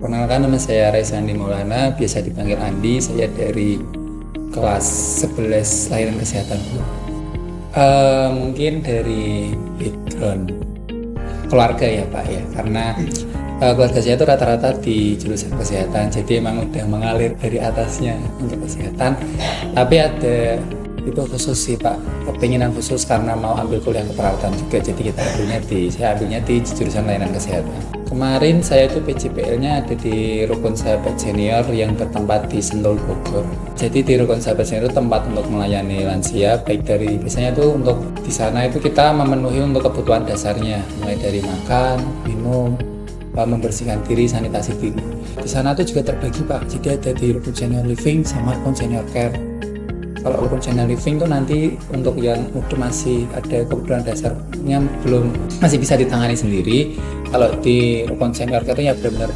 Perkenalkan, nama saya Raisa Andi Maulana, biasa dipanggil Andi. Saya dari kelas 11 layanan kesehatan. Mungkin dari background keluarga ya Pak ya, karena keluarga saya itu rata-rata di jurusan kesehatan, jadi emang udah mengalir dari atasnya untuk kesehatan. Tapi ada itu khusus sih Pak, kepinginan khusus karena mau ambil kuliah keperawatan juga, jadi saya ambilnya di jurusan layanan kesehatan. Kemarin saya itu PJPL-nya ada di Rukun Sahabat Senior yang bertempat di Sentul, Bogor. Jadi di Rukun Sahabat Senior itu tempat untuk melayani lansia, baik dari biasanya itu untuk di sana itu kita memenuhi untuk kebutuhan dasarnya, mulai dari makan, minum, membersihkan diri, sanitasi diri. Di sana tuh juga terbagi Pak, jadi ada di Rukun Senior Living sama Rukun Senior Care. Kalau Rukun Senior Living tuh nanti untuk yang udah masih ada kebutuhan dasarnya masih bisa ditangani sendiri. Kalau di Rukun Senior Care itu ya benar-benar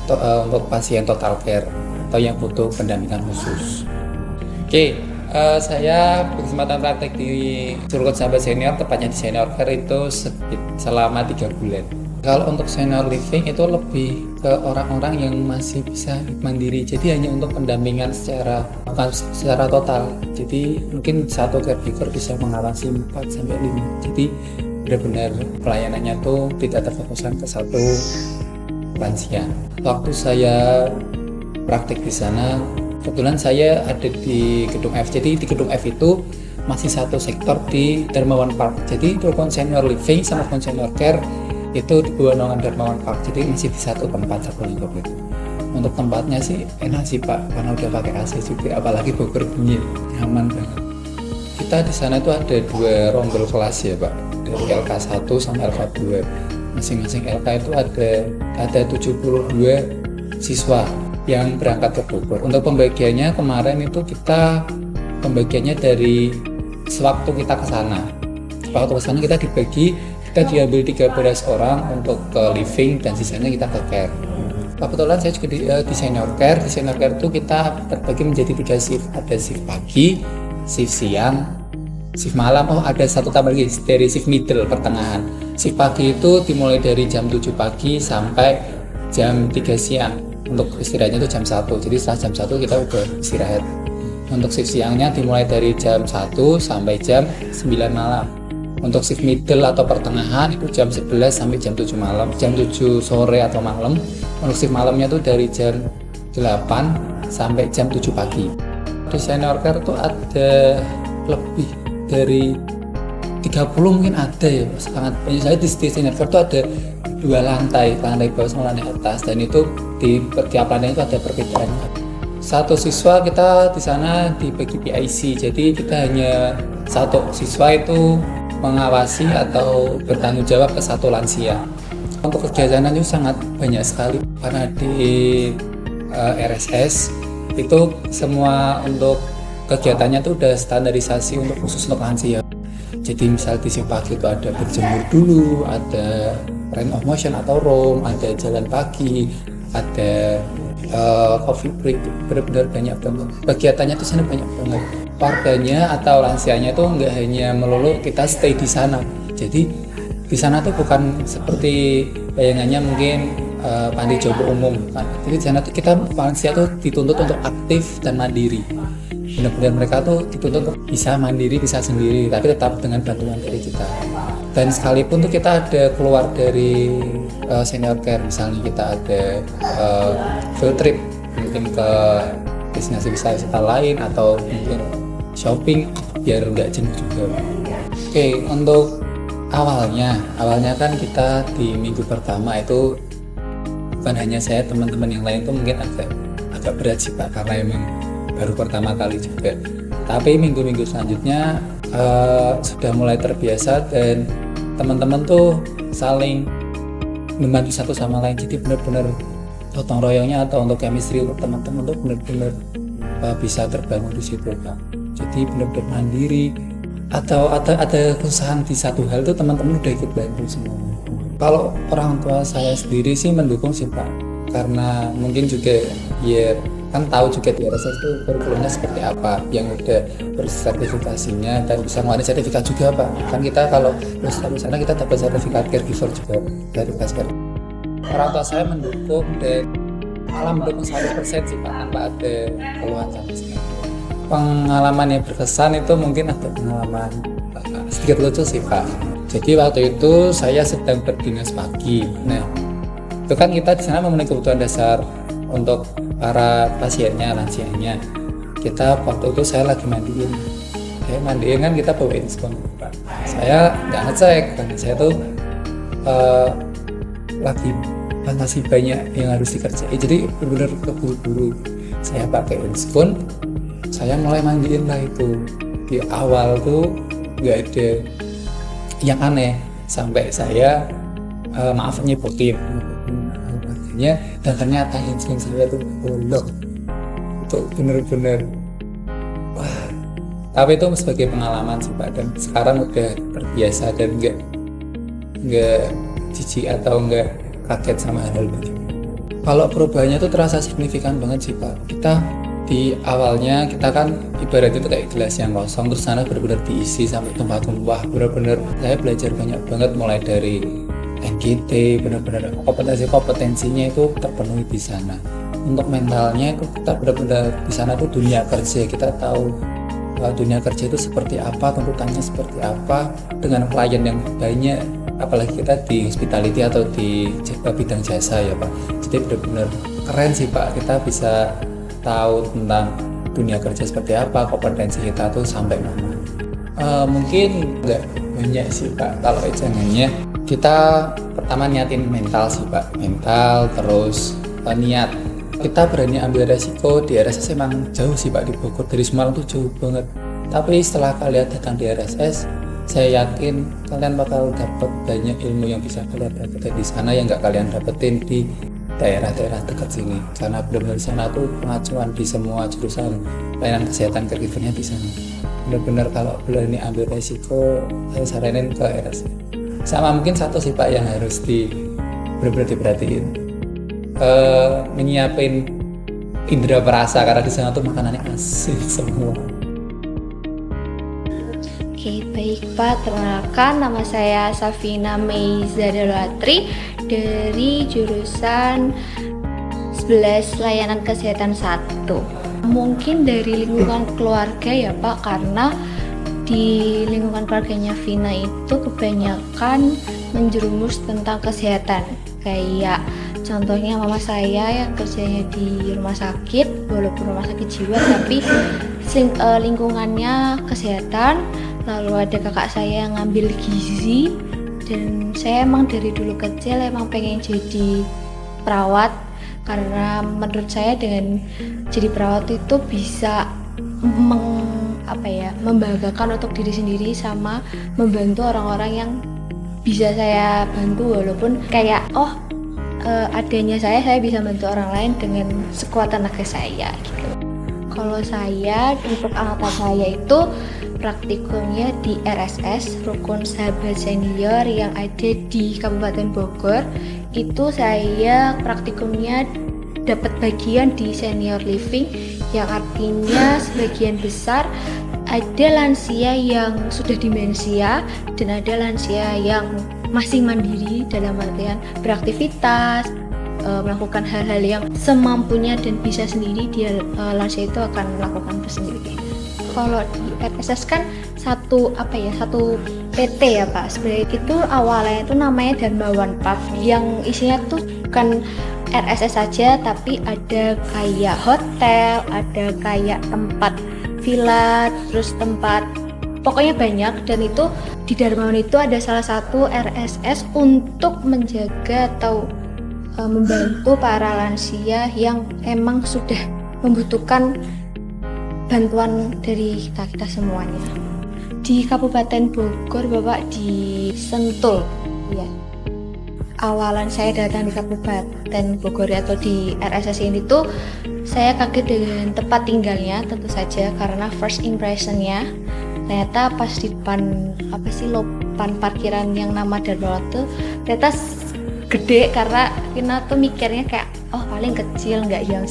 untuk pasien total care atau yang butuh pendampingan khusus. Oke, saya berkesempatan praktek di Rukun Sahabat Senior, tepatnya di Senior Care itu selama 3 bulan. Kalau untuk Senior Living itu lebih ke orang-orang yang masih bisa mandiri, jadi hanya untuk pendampingan secara total. Jadi mungkin satu caregiver bisa mengawasi 4-5. Jadi benar-benar pelayanannya tuh tidak terfokuskan ke satu lansia. Waktu saya praktik di sana, kebetulan saya ada di gedung F. Jadi di gedung F itu masih satu sektor di Darmawan Park. Jadi Rukun Senior Living sama Rukun Senior Care itu di bawah naungan Darmawan Park, jadi masih di satu tempat, satu lingkup itu. Untuk tempatnya sih enak sih Pak, karena udah pakai AC juga, apalagi Bogor dingin, nyaman banget. Kita di sana itu ada 2 rombel kelas ya Pak, dari LK1 sampai LK2. Masing-masing LK itu ada 72 siswa yang berangkat ke Bogor. Untuk pembagiannya kemarin itu pembagiannya dari sewaktu kita ke sana. Waktu ke sana kita diambil 13 orang untuk ke living dan sisanya kita ke care. Kebetulan saya juga di Senior Care. Di Senior Care itu kita terbagi menjadi 3 shift. Ada shift pagi, shift siang, shift malam. Ada satu tambah lagi dari shift middle, pertengahan. Shift pagi itu dimulai dari jam 7 pagi sampai jam 3 siang. Untuk istirahatnya itu jam 1. Jadi setelah jam 1 kita udah istirahat. Untuk shift siangnya dimulai dari jam 1 sampai jam 9 malam. Untuk shift middle atau pertengahan itu jam 11 sampai jam 7 malam, jam 7 sore atau malam. Untuk shift malamnya itu dari jam 8 sampai jam 7 pagi. Di Senior Care itu ada lebih dari 30 mungkin ada ya, sangat banyak. Saya di Senior Care itu ada 2 lantai bawah sama lantai atas, dan itu di tiap lantai itu ada perbedaannya. Satu siswa kita di sana dibagi PIC, jadi kita hanya satu siswa itu mengawasi atau bertanggung jawab ke satu lansia. Untuk kegiatan itu sangat banyak sekali, karena di RSS itu semua untuk kegiatannya itu udah standarisasi untuk khusus untuk lansia. Jadi misal di shift pagi itu ada berjemur dulu, ada range of motion atau roam, ada jalan pagi, ada coffee break. Benar-benar banyak banget kegiatannya, itu sana banyak banget. Warganya atau lansianya itu nggak hanya melulu kita stay di sana. Jadi di sana tuh bukan seperti bayangannya mungkin panti jompo umum kan. Jadi di sana tuh kita lansia tuh dituntut untuk aktif dan mandiri. Benar-benar mereka tuh dituntut untuk bisa mandiri, bisa sendiri, tapi tetap dengan bantuan dari kita. Dan sekalipun tuh kita ada keluar dari Senior Care, misalnya kita ada field trip mungkin ke destinasi wisata lain atau mungkin shopping, biar nggak jenuh juga. Oke, untuk awalnya kan kita di minggu pertama itu bukan hanya saya, teman-teman yang lain tuh mungkin agak berat sih Pak, karena emang baru pertama kali juga. Tapi minggu-minggu selanjutnya sudah mulai terbiasa, dan teman-teman tuh saling membantu satu sama lain. Jadi benar-benar gotong royongnya atau untuk chemistry untuk teman-teman tuh benar-benar bisa terbangun di situ Pak. Jadi benar-benar mandiri, atau ada kesusahan di satu hal itu teman-teman udah ikut bantu semua. Kalau orang tua saya sendiri sih mendukung sih Pak, karena mungkin juga ya kan tahu juga di RSS itu kurikulumnya seperti apa, yang udah bersertifikasinya dan bisa mengeluarkan sertifikat juga Pak. Kan kita kalau lulus dari sana kita dapat sertifikat caregiver juga dari Basker. Orang tua saya mendukung, dan malah mendukung 100% sih Pak, tanpa ada keluhan sama sekali. Pengalaman yang berkesan itu mungkin ada pengalaman sedikit lucu sih Pak. Jadi waktu itu saya sedang berdinas pagi. Nah, itu kan kita di sana memenuhi kebutuhan dasar untuk para pasiennya, lansianya. Kita waktu itu saya lagi mandiin. Mandiin kan kita bawain skon Pak. Saya nggak ngecek karena saya tuh lagi masih banyak yang harus dikerjain. Jadi benar-benar keburu-buru. Saya pakai skon. Saya mulai mandiin lah itu. Di awal tuh nggak ada yang aneh sampai saya maaf nyebutin makanya, dan ternyata handphone saya tuh bolong. Itu bener-bener wah. Tapi itu sebagai pengalaman sih Pak, dan sekarang udah terbiasa dan nggak jijik atau nggak kaget sama hal-hal begini. Kalau perubahannya tuh terasa signifikan banget sih Pak. Kita di awalnya kita kan ibaratnya itu kayak gelas yang kosong, terus sana benar-benar diisi sampai tumpah-tumpah. Benar-benar saya belajar banyak banget, mulai dari NGT, benar-benar kompetensinya itu terpenuhi di sana. Untuk mentalnya itu kita benar-benar di sana tuh dunia kerja, kita tahu dunia kerja itu seperti apa, tuntutannya seperti apa, dengan klien yang banyak, apalagi kita di hospitality atau di bidang jasa ya Pak. Jadi benar-benar keren sih Pak, kita bisa tahu tentang dunia kerja seperti apa, kompetensi kita tuh sampai mana. Mungkin nggak banyak sih Pak, kalau ejangannya kita pertama niatin mental sih Pak, mental, terus niat. Kita berani ambil resiko. Di RSS emang jauh sih Pak, di Bogor dari Semarang tuh jauh banget, tapi setelah kalian datang di RSS, saya yakin kalian bakal dapat banyak ilmu yang bisa kalian dapetin di sana yang nggak kalian dapetin di daerah-daerah dekat sini, karena benar-benar sana tuh pengacuan di semua jurusan pelayanan kesehatan caregivernya di sana. Benar-benar kalau berani ambil resiko, saya saranin ke RSS. Sama mungkin satu sih Pak yang harus benar-benar diperhatiin, menyiapin indera perasa, karena di sana tuh makanannya asin semua. Oke, baik Pak, perkenalkan nama saya Safina Meiza Darwatri dari jurusan 11 Layanan Kesehatan 1. Mungkin dari lingkungan keluarga ya Pak, karena di lingkungan keluarganya Vina itu kebanyakan menjerumus tentang kesehatan. Kayak contohnya mama saya yang kerjanya di rumah sakit, walaupun rumah sakit jiwa, tapi lingkungannya kesehatan. Lalu ada kakak saya yang ngambil gizi, dan saya emang dari dulu kecil emang pengen jadi perawat, karena menurut saya dengan jadi perawat itu bisa membanggakan untuk diri sendiri sama membantu orang-orang yang bisa saya bantu, walaupun kayak adanya saya bisa bantu orang lain dengan sekuat tenaga saya gitu. Kalau saya untuk angkatan saya itu praktikumnya di RSS Rukun Sahabat Senior yang ada di Kabupaten Bogor. Itu saya praktikumnya dapat bagian di senior living, yang artinya sebagian besar ada lansia yang sudah demensia dan ada lansia yang masih mandiri, dalam artian beraktivitas, melakukan hal-hal yang semampunya dan bisa sendiri. Dia lansia itu akan melakukan itu sendiri. Kalau di RSS kan satu PT ya Pak. Sebenarnya itu awalnya itu namanya Darmawan Park, yang isinya tuh bukan RSS saja, tapi ada kayak hotel, ada kayak tempat villa, terus tempat pokoknya banyak. Dan itu di Darmawan itu ada salah satu RSS untuk menjaga atau membantu para lansia yang emang sudah membutuhkan bantuan dari kita semuanya. Di Kabupaten Bogor Bapak, di Sentul ya. Awalan saya datang di Kabupaten Bogor atau di RSS ini tuh saya kaget dengan tempat tinggalnya tentu saja, karena first impressionnya ternyata pas di depan lopan parkiran yang nama Darmawan tuh ternyata gede, karena kita tuh mikirnya kayak paling kecil, nggak yang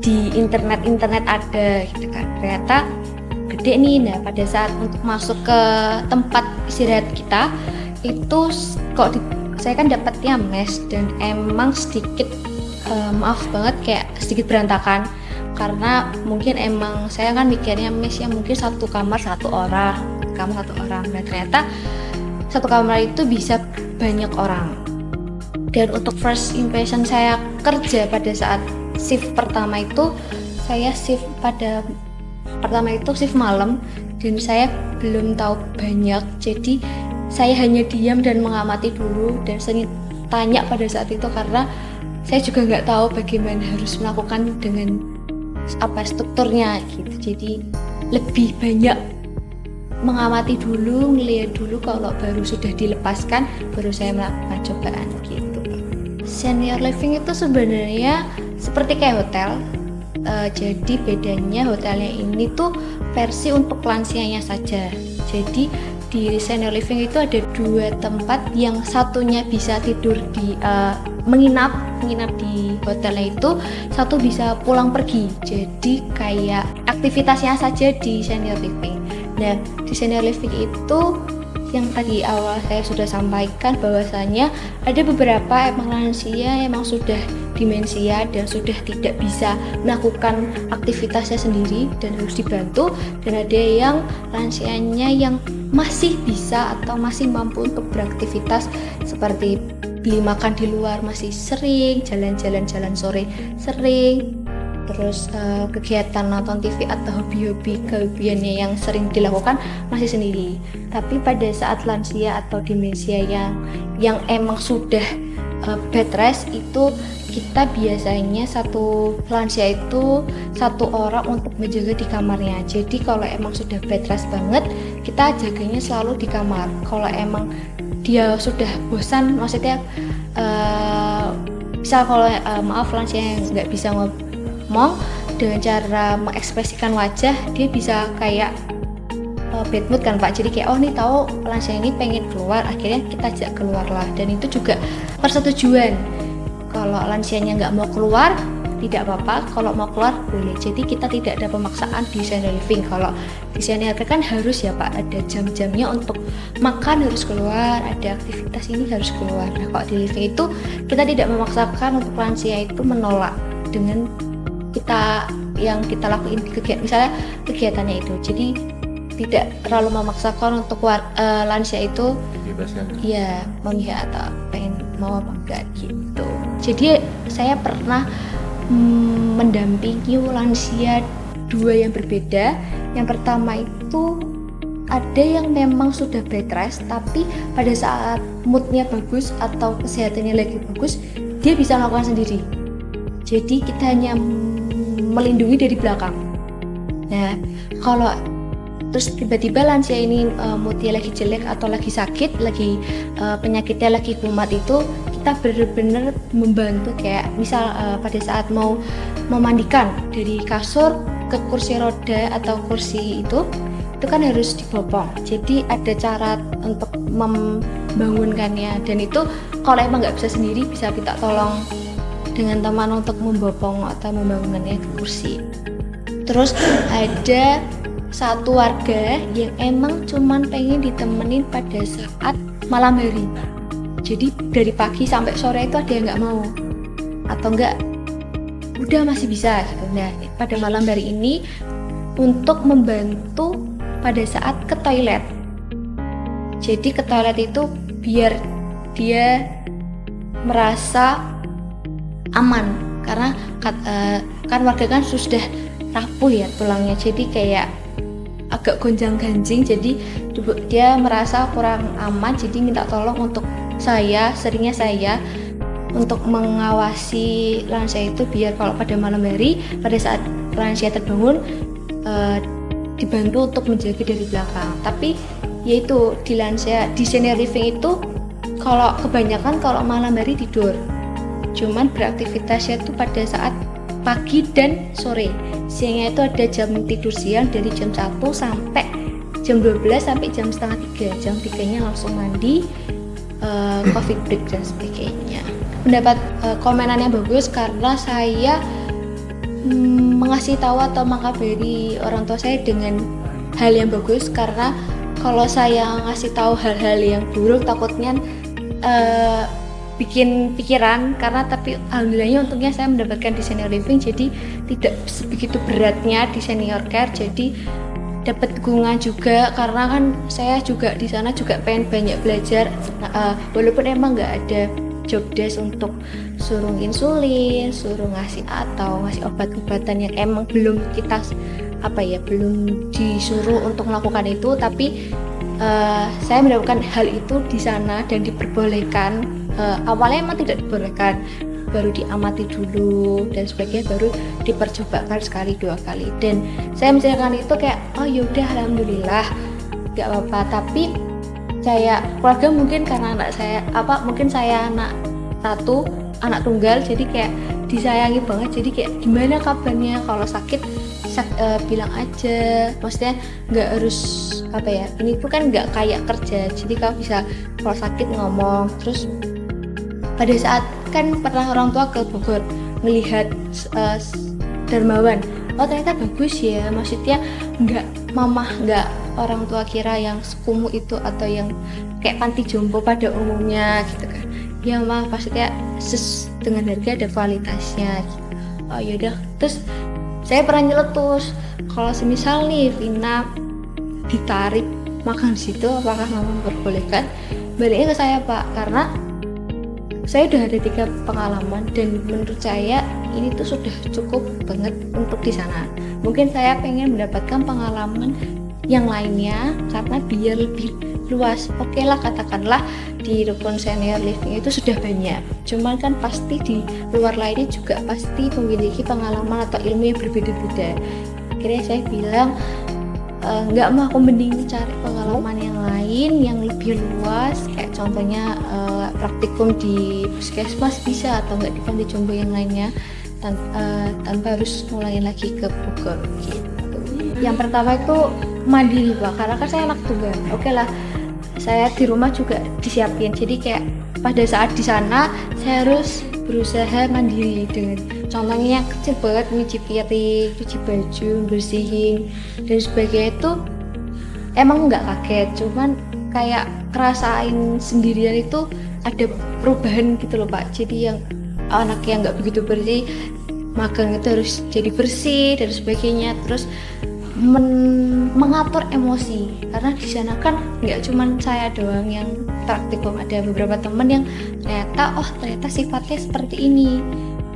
di internet ada gitu kan. Ternyata gede nih. Nah, pada saat untuk masuk ke tempat istirahat kita itu saya kan dapatnya mes, dan emang sedikit maaf banget kayak sedikit berantakan, karena mungkin emang saya kan mikirnya mesnya mungkin satu kamar satu orang. Dan ternyata satu kamar itu bisa banyak orang. Dan untuk first impression saya kerja pada saat shift pertama itu, saya shift pada pertama itu shift malam dan saya belum tahu banyak, jadi saya hanya diam dan mengamati dulu dan sering tanya pada saat itu karena saya juga nggak tahu bagaimana harus melakukan dengan apa strukturnya gitu. Jadi lebih banyak mengamati dulu, ngelihat dulu, kalau baru sudah dilepaskan baru saya melakukan cobaan gitu. Senior living itu sebenarnya seperti kayak hotel. Jadi bedanya hotelnya ini tuh versi untuk lansianya saja. Jadi di senior living itu ada 2 tempat, yang satunya bisa tidur di menginap di hotelnya itu, satu bisa pulang pergi. Jadi kayak aktivitasnya saja di senior living. Nah, di senior living itu yang tadi awal saya sudah sampaikan bahwasanya ada beberapa emang lansia emang sudah demensia dan sudah tidak bisa melakukan aktivitasnya sendiri dan harus dibantu, dan ada yang lansianya yang masih bisa atau masih mampu untuk beraktivitas seperti beli makan di luar masih sering, jalan-jalan sore sering, terus kegiatan nonton TV atau hobi-hobi kehobiannya yang sering dilakukan masih sendiri. Tapi pada saat lansia atau demensia yang emang sudah bed rest itu, kita biasanya satu lansia itu satu orang untuk menjaga di kamarnya. Jadi kalau emang sudah bed rest banget, kita jaganya selalu di kamar. Kalau emang dia sudah bosan, maksudnya misal kalau maaf lansia yang nggak bisa ngomong, dengan cara mengekspresikan wajah dia bisa kayak bad mood kan Pak. Jadi kayak oh nih tahu lansia ini pengen keluar, akhirnya kita ajak keluar lah. Dan itu juga persetujuan. Kalau lansianya nggak mau keluar tidak apa-apa, kalau mau keluar boleh. Jadi kita tidak ada pemaksaan di senior living. Kalau di senior kan harus ya Pak, ada jam-jamnya untuk makan harus keluar, ada aktivitas ini harus keluar. Nah kalau di living itu kita tidak memaksakan untuk lansia itu menolak dengan kita yang kita lakuin misalnya kegiatannya itu. Jadi tidak terlalu memaksakan untuk lansia itu ya memihak atau pengen mau apa enggak gitu. Jadi saya pernah mendampingi lansia 2 yang berbeda. Yang pertama itu ada yang memang sudah bed rest, tapi pada saat moodnya bagus atau kesehatannya lagi bagus, dia bisa melakukan sendiri. Jadi kita hanya melindungi dari belakang. Nah, kalau terus tiba-tiba lansia ini moodnya lagi jelek atau lagi sakit, lagi penyakitnya lagi kumat, itu kita benar-benar membantu. Kayak misal pada saat mau memandikan dari kasur ke kursi roda atau kursi itu kan harus dibopong. Jadi ada cara untuk membangunkannya, dan itu kalau emang nggak bisa sendiri bisa minta tolong dengan teman untuk membopong atau membangunkannya ke kursi. Terus ada satu warga yang emang cuman pengen ditemenin pada saat malam hari. Jadi dari pagi sampai sore itu ada yang nggak mau atau enggak udah masih bisa gitu. Nah pada malam hari ini untuk membantu pada saat ke toilet. Jadi ke toilet itu biar dia merasa aman, karena kan warga kan sudah rapuh ya tulangnya, jadi kayak agak gonjang-ganjing, jadi dia merasa kurang aman, jadi minta tolong untuk seringnya saya untuk mengawasi lansia itu biar kalau pada malam hari pada saat lansia terbangun dibantu untuk menjaga dari belakang. Tapi yaitu di lansia di senior living itu kalau kebanyakan kalau malam hari tidur, cuman beraktivitasnya itu pada saat pagi dan sore. Siangnya itu ada jam tidur siang dari jam 1 sampai jam 12 sampai jam setengah 3. Jam 3-nya langsung mandi, coffee break dan sebagainya. Mendapat komenannya bagus karena saya mengasih tahu atau mengkabari orang tua saya dengan hal yang bagus, karena kalau saya ngasih tahu hal-hal yang buruk takutnya bikin pikiran, karena tapi alhamdulillahnya untungnya saya mendapatkan di senior living, jadi tidak sebegitu beratnya di senior care, jadi dapat dukungan juga, karena kan saya juga di sana juga pengen banyak belajar. Walaupun emang nggak ada job desk untuk suruh insulin, suruh ngasih atau ngasih obat-obatan yang emang belum kita belum disuruh untuk melakukan itu, tapi saya mendapatkan hal itu di sana dan diperbolehkan. Awalnya emang tidak diperbolehkan, baru diamati dulu dan sebagainya, baru dipercobakan sekali 2 kali, dan saya menceritakan itu kayak oh yaudah alhamdulillah gak apa-apa. Tapi saya keluarga mungkin karena mungkin saya anak satu, anak tunggal, jadi kayak disayangi banget, jadi kayak gimana kabarnya kalau sakit bilang aja, maksudnya nggak harus ini tuh kan nggak kayak kerja, jadi kamu bisa kalau sakit ngomong. Terus pada saat kan pernah orang tua ke Bogor melihat Darmawan, oh ternyata bagus ya, maksudnya nggak orang tua kira yang sekumuh itu atau yang kayak panti jompo pada umumnya gitu kan ya, mah maksudnya dengan harga ada kualitasnya gitu. Oh yaudah, terus saya pernah nyeletus kalau semisal nih Vina ditarik makan di situ, apakah mama memperbolehkan? Baliknya ke saya Pak, karena saya udah ada 3 pengalaman dan menurut saya ini tuh sudah cukup banget untuk di sana. Mungkin saya pengen mendapatkan pengalaman yang lainnya karena biar lebih luas. Oke lah, katakanlah di rukun senior living itu sudah banyak, cuman kan pasti di luar lainnya juga pasti memiliki pengalaman atau ilmu yang berbeda-beda. Akhirnya saya bilang nggak mau, aku mending cari pengalaman yang lain yang lebih luas, kayak contohnya praktikum di puskesmas bisa, atau nggak di panti jompo yang lainnya, tanpa harus ngulangin lagi ke Bogor gitu. Yang pertama itu mandiri Pak, karena kan saya anak tunggal. Oke lah, saya di rumah juga disiapin, jadi kayak pada saat di sana saya harus berusaha mandiri dengan contohnya yang kecil banget, nyuci piring, cuci baju, bersihin dan sebagainya. Itu emang nggak kaget, cuman kayak ngerasain sendirian itu ada perubahan gitu loh Pak. Jadi yang anak yang nggak begitu bersih, magang itu harus jadi bersih dan sebagainya. Terus mengatur emosi, karena di sana kan nggak cuman saya doang yang praktikum, ada beberapa temen yang ternyata sifatnya seperti ini,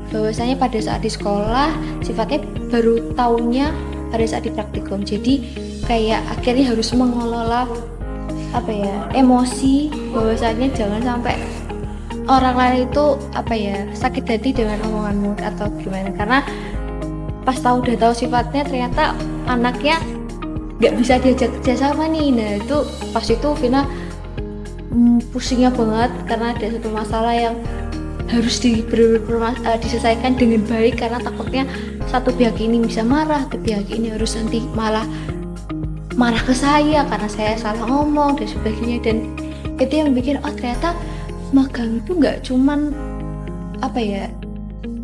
bahwasanya pada saat di sekolah sifatnya baru taunya pada saat di praktikum. Jadi kayak akhirnya harus mengelola emosi, bahwasanya jangan sampai orang lain itu sakit hati dengan omonganmu atau gimana, karena pas udah tahu sifatnya ternyata anaknya nggak bisa diajak kerjasama nih. Nah itu pas itu Vina pusingnya banget karena ada satu masalah yang harus diselesaikan dengan baik, karena takutnya satu pihak ini bisa marah, satu pihak ini harus nanti malah marah ke saya karena saya salah ngomong dan sebagainya. Dan itu yang bikin ternyata magang itu nggak cuman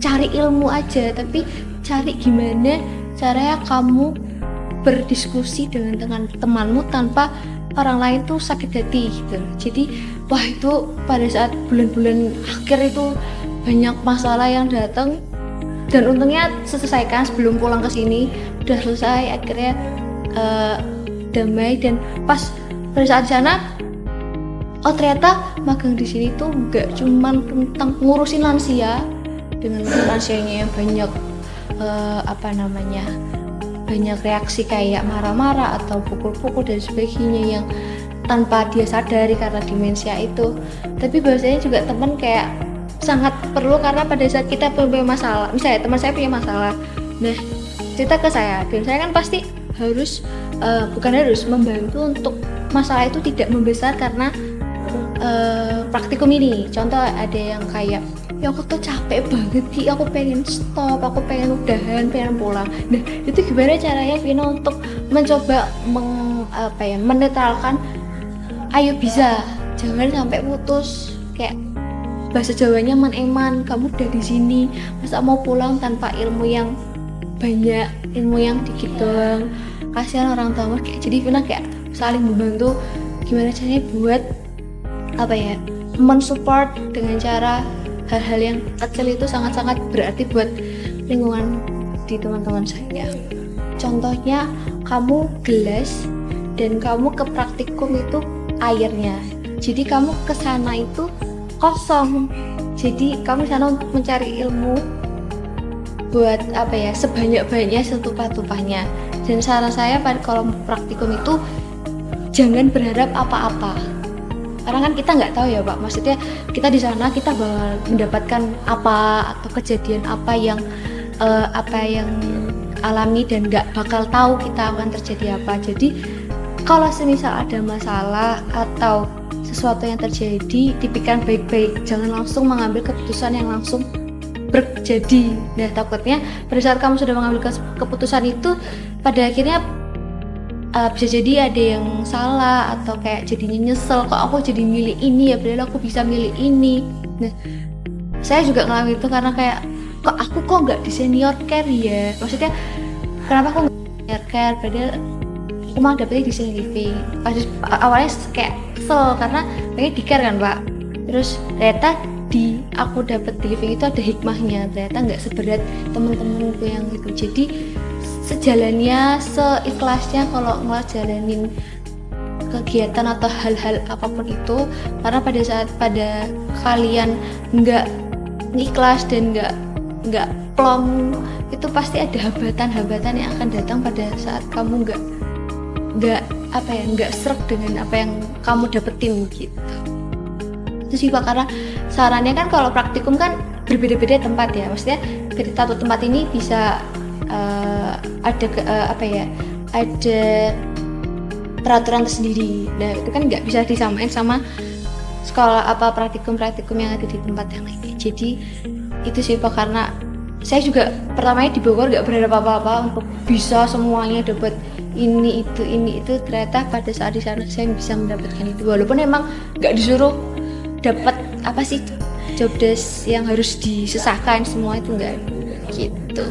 cari ilmu aja, tapi cari gimana caranya kamu berdiskusi dengan temanmu tanpa orang lain tuh sakit hati gitu. Jadi itu pada saat bulan-bulan akhir itu banyak masalah yang datang, dan untungnya selesaikan sebelum pulang ke sini, udah selesai akhirnya damai. Dan pas pada saat di sana ternyata magang di sini tuh nggak cuman tentang ngurusin lansia, dengan lansianya yang banyak banyak reaksi kayak marah-marah atau pukul-pukul dan sebagainya yang tanpa dia sadari karena demensia itu. Tapi bahwasanya juga teman kayak sangat perlu, karena pada saat kita punya masalah, misalnya teman saya punya masalah, nah cerita ke saya, dan saya kan pasti harus membantu untuk masalah itu tidak membesar. Karena praktikum ini contoh ada yang kayak aku tuh capek banget Ki, aku pengen stop, aku pengen udahan, pengen pulang. Nah itu gimana caranya Vina untuk mencoba menetralkan, ayo bisa, jangan sampai putus, kayak bahasa Jawanya man-eman, kamu udah di sini masa mau pulang tanpa ilmu yang banyak, ilmu yang dikit doang, kasihan orang tua kayak. Jadi Vina kayak saling membantu gimana caranya buat mensupport dengan cara hal-hal yang kecil itu sangat-sangat berarti buat lingkungan di teman-teman saya. Contohnya kamu gelas dan kamu ke praktikum itu airnya, jadi kamu ke sana itu kosong, jadi kamu sana untuk mencari ilmu buat apa ya, sebanyak-banyaknya setumpah-tumpahnya. Dan saran saya kalau praktikum itu jangan berharap apa-apa, karena kan kita nggak tahu ya Pak, maksudnya kita di sana kita bakal mendapatkan apa atau kejadian apa yang alami dan nggak bakal tahu kita akan terjadi apa. Jadi kalau semisal ada masalah atau sesuatu yang terjadi, dipikirkan baik-baik, jangan langsung mengambil keputusan yang langsung terjadi. Nah, takutnya pada saat kamu sudah mengambil keputusan itu, pada akhirnya bisa jadi ada yang salah atau kayak jadinya nyesel, kok aku jadi milih ini ya, padahal aku bisa milih ini. Nah, saya juga ngalamin itu karena kayak aku nggak di senior care ya, maksudnya kenapa aku nggak senior care padahal aku mah dapetnya di sini living. Awalnya kayak kesel karena pengen di care kan Pak, terus ternyata di aku dapet di living itu ada hikmahnya, ternyata nggak seberat temen-temenku yang itu. Jadi sejalannya, seikhlasnya kalau ngejalanin kegiatan atau hal-hal apapun itu, karena pada saat kalian nggak ikhlas dan nggak plong, itu pasti ada hambatan-hambatan yang akan datang pada saat kamu nggak sreg dengan apa yang kamu dapetin gitu. Itu sih Pak, karena sarannya kan kalau praktikum kan berbeda-beda tempat ya, maksudnya dari satu tempat ini bisa ada peraturan tersendiri. Nah itu kan nggak bisa disamain sama sekolah praktikum yang ada di tempat yang lainnya. Jadi itu sih Pak, karena saya juga pertamanya di Bogor nggak berharap apa-apa untuk bisa semuanya dapat ini itu, ternyata pada saat di sana saya bisa mendapatkan itu, walaupun emang nggak disuruh dapat job desk yang harus disesahkan semua itu, nggak gitu.